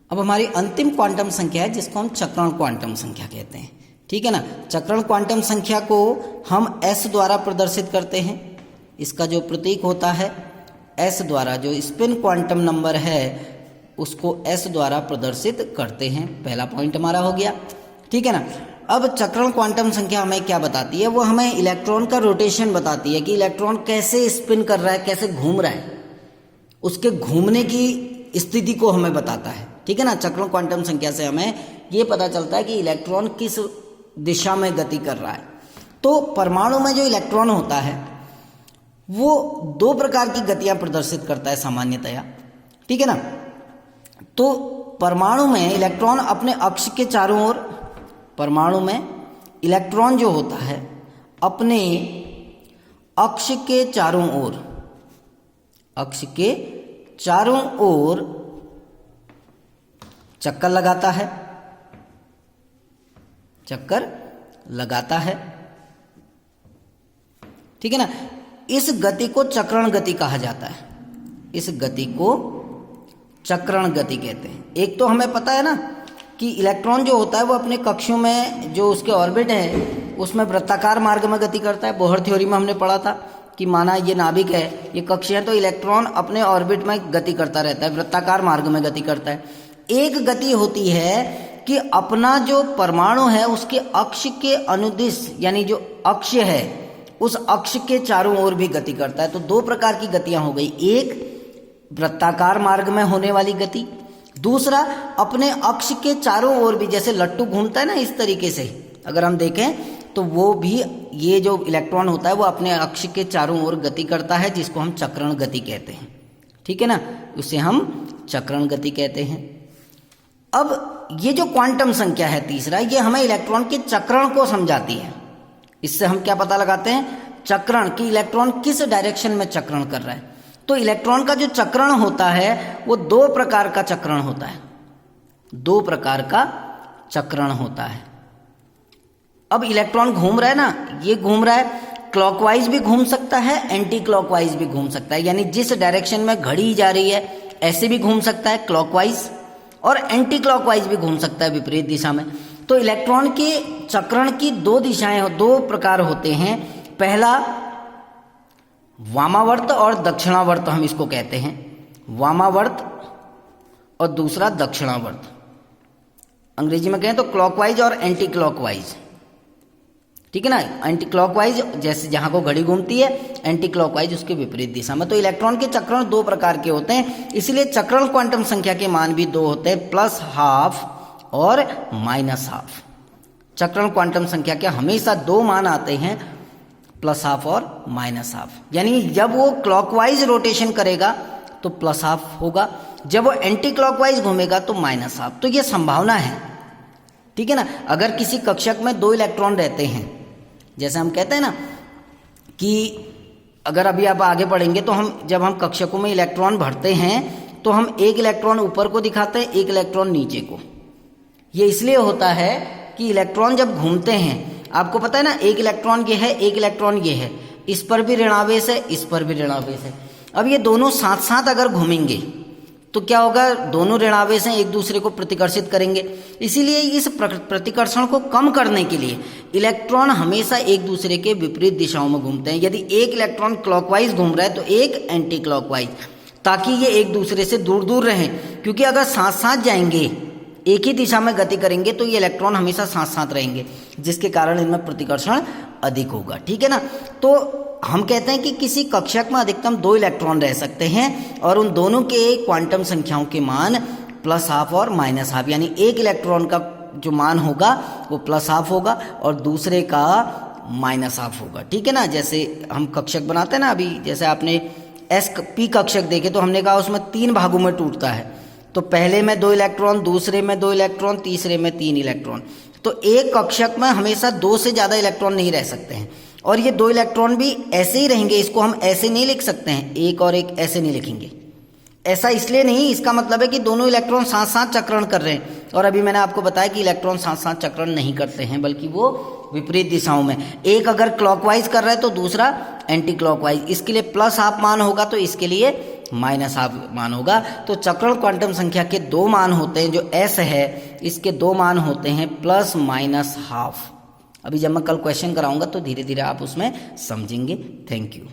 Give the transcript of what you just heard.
अब हमारी अंतिम क्वांटम संख्या है जिसको हम चक्रण क्वांटम संख्या कहते हैं। ठीक है ना। चक्रण क्वांटम संख्या को हम s द्वारा प्रदर्शित करते हैं। इसका जो प्रतीक होता है s द्वारा, जो स्पिन क्वांटम नंबर है उसको s द्वारा प्रदर्शित करते हैं। पहला पॉइंट हमारा हो गया। ठीक है ना। अब चक्रण क्वांटम संख्या हमें क्या बताती है? वो हमें इलेक्ट्रॉन का रोटेशन बताती है कि इलेक्ट्रॉन कैसे स्पिन कर रहा है, कैसे घूम रहा है, उसके घूमने की स्थिति को हमें बताता है। ठीक है ना। चक्रण क्वांटम संख्या से हमें ये पता चलता है कि इलेक्ट्रॉन किस दिशा में गति कर रहा है। तो परमाणु में जो इलेक्ट्रॉन होता है वो दो प्रकार की गतियां प्रदर्शित करता है सामान्यतया। ठीक है ना। तो परमाणु में इलेक्ट्रॉन अपने अक्ष के चारों ओर, परमाणु में इलेक्ट्रॉन जो होता है अपने अक्ष के चारों ओर, अक्ष के चारों ओर चक्कर लगाता है, चक्कर लगाता है। ठीक है ना। इस गति को चक्रण गति कहा जाता है। इस गति को चक्रण गति कहते हैं। एक तो हमें पता है ना कि इलेक्ट्रॉन जो होता है वो अपने कक्षों में, जो उसके ऑर्बिट है उसमें वृत्ताकार मार्ग में गति करता है। बोहर थ्योरी में हमने पढ़ा था कि माना ये नाभिक है, ये कक्ष है, तो इलेक्ट्रॉन अपने ऑर्बिट में गति करता रहता है, वृत्ताकार मार्ग में गति करता है। एक गति होती है कि अपना जो परमाणु है उसके अक्ष के अनुदिश, यानी जो अक्ष है उस अक्ष के चारों ओर भी गति करता है। तो दो प्रकार की गतियां हो गई, एक वृत्ताकार मार्ग में होने वाली गति, दूसरा अपने अक्ष के चारों ओर भी, जैसे लट्टू घूमता है ना इस तरीके से अगर हम देखें तो वो भी, ये जो इलेक्ट्रॉन होता है वो अपने अक्ष के चारों ओर गति करता है, जिसको हम चक्रण गति कहते हैं। ठीक है ना। उसे हम चक्रण गति कहते हैं। अब ये जो क्वांटम संख्या है तीसरा, ये हमें इलेक्ट्रॉन के चक्रण को समझाती है। इससे हम क्या पता लगाते हैं? चक्रण, कि इलेक्ट्रॉन किस डायरेक्शन में चक्रण कर रहा है। तो इलेक्ट्रॉन का जो चक्रण होता है वो दो प्रकार का चक्रण होता है, दो प्रकार का चक्रण होता है। अब इलेक्ट्रॉन घूम रहा है ना, ये घूम रहा है, क्लॉकवाइज भी घूम सकता है, एंटी क्लॉकवाइज भी घूम सकता है, यानी जिस डायरेक्शन में घड़ी जा रही है ऐसे भी घूम सकता है क्लॉकवाइज, और एंटी क्लॉकवाइज भी घूम सकता है विपरीत दिशा में। तो इलेक्ट्रॉन के चक्रण की दो दिशाएं, दो प्रकार होते हैं। पहला वामावर्त और दक्षिणावर्त हम इसको कहते हैं, वामावर्त और दूसरा दक्षिणावर्त। अंग्रेजी में कहें तो क्लॉकवाइज और एंटी क्लॉकवाइज। ठीक है ना। एंटी क्लॉकवाइज जैसे जहां को घड़ी घूमती है, एंटी क्लॉकवाइज उसके विपरीत दिशा में। तो इलेक्ट्रॉन के चक्रण दो प्रकार के होते हैं, इसलिए चक्रण क्वांटम संख्या के मान भी दो होते हैं, +12 और -12। चक्रण क्वांटम संख्या के हमेशा दो मान आते हैं, +12 और -12। यानी जब वो क्लॉकवाइज रोटेशन करेगा तो +12 होगा, जब वो एंटी क्लॉकवाइज घूमेगा तो -12। तो ये संभावना है। ठीक है ना। अगर किसी कक्षक में दो इलेक्ट्रॉन रहते हैं, जैसे हम कहते हैं ना कि अगर अभी आप आगे पढ़ेंगे तो जब हम कक्षकों में इलेक्ट्रॉन भरते हैं तो हम एक इलेक्ट्रॉन ऊपर को दिखाते हैं, एक इलेक्ट्रॉन नीचे को। ये इसलिए होता है कि इलेक्ट्रॉन जब घूमते हैं, आपको पता है ना, एक इलेक्ट्रॉन ये है, एक इलेक्ट्रॉन ये है, इस पर भी ऋणावेश है, इस पर भी ऋणावेश है। अब ये दोनों साथ साथ अगर घूमेंगे तो क्या होगा? दोनों ऋणावेश हैं, एक दूसरे को प्रतिकर्षित करेंगे। इसीलिए इस प्रतिकर्षण को कम करने के लिए इलेक्ट्रॉन हमेशा एक दूसरे के विपरीत दिशाओं में घूमते हैं। यदि एक इलेक्ट्रॉन क्लॉकवाइज घूम रहा है तो एक एंटी क्लॉकवाइज, ताकि ये एक दूसरे से दूर दूर रहें। क्योंकि अगर साथ साथ जाएंगे, एक ही दिशा में गति करेंगे तो ये इलेक्ट्रॉन हमेशा साथ साथ रहेंगे, जिसके कारण इनमें प्रतिकर्षण अधिक होगा। ठीक है ना। तो हम कहते हैं कि किसी कक्षक में अधिकतम दो इलेक्ट्रॉन रह सकते हैं और उन दोनों के क्वांटम संख्याओं के मान +12 और -12, यानी एक इलेक्ट्रॉन का जो मान होगा वो +12 होगा और दूसरे का -12 होगा। ठीक है ना। जैसे हम कक्षक बनाते हैं ना, अभी जैसे आपने SP कक्षक देखे तो हमने कहा उसमें 3 भागों में टूटता है। तो पहले में 2 इलेक्ट्रॉन, दूसरे में 2 इलेक्ट्रॉन, तीसरे में 3 इलेक्ट्रॉन। तो एक कक्षक में हमेशा 2 से ज़्यादा इलेक्ट्रॉन नहीं रह सकते हैं, और ये 2 इलेक्ट्रॉन भी ऐसे ही रहेंगे। इसको हम ऐसे नहीं लिख सकते हैं, एक और एक ऐसे नहीं लिखेंगे। ऐसा इसलिए नहीं, इसका मतलब है कि दोनों इलेक्ट्रॉन साथ साथ चक्रण कर रहे हैं, और अभी मैंने आपको बताया कि इलेक्ट्रॉन साथ साथ चक्रण नहीं करते हैं, बल्कि वो विपरीत दिशाओं में। एक अगर क्लॉकवाइज कर रहा है तो दूसरा एंटी क्लॉकवाइज। इसके लिए +12 मान होगा तो इसके लिए माइनस हाफ मान होगा। तो चक्रण क्वांटम संख्या के दो मान होते हैं, जो एस है इसके दो मान होते हैं प्लस माइनस हाफ। अभी जब मैं कल क्वेश्चन कराऊंगा तो धीरे धीरे आप उसमें समझेंगे। Thank you.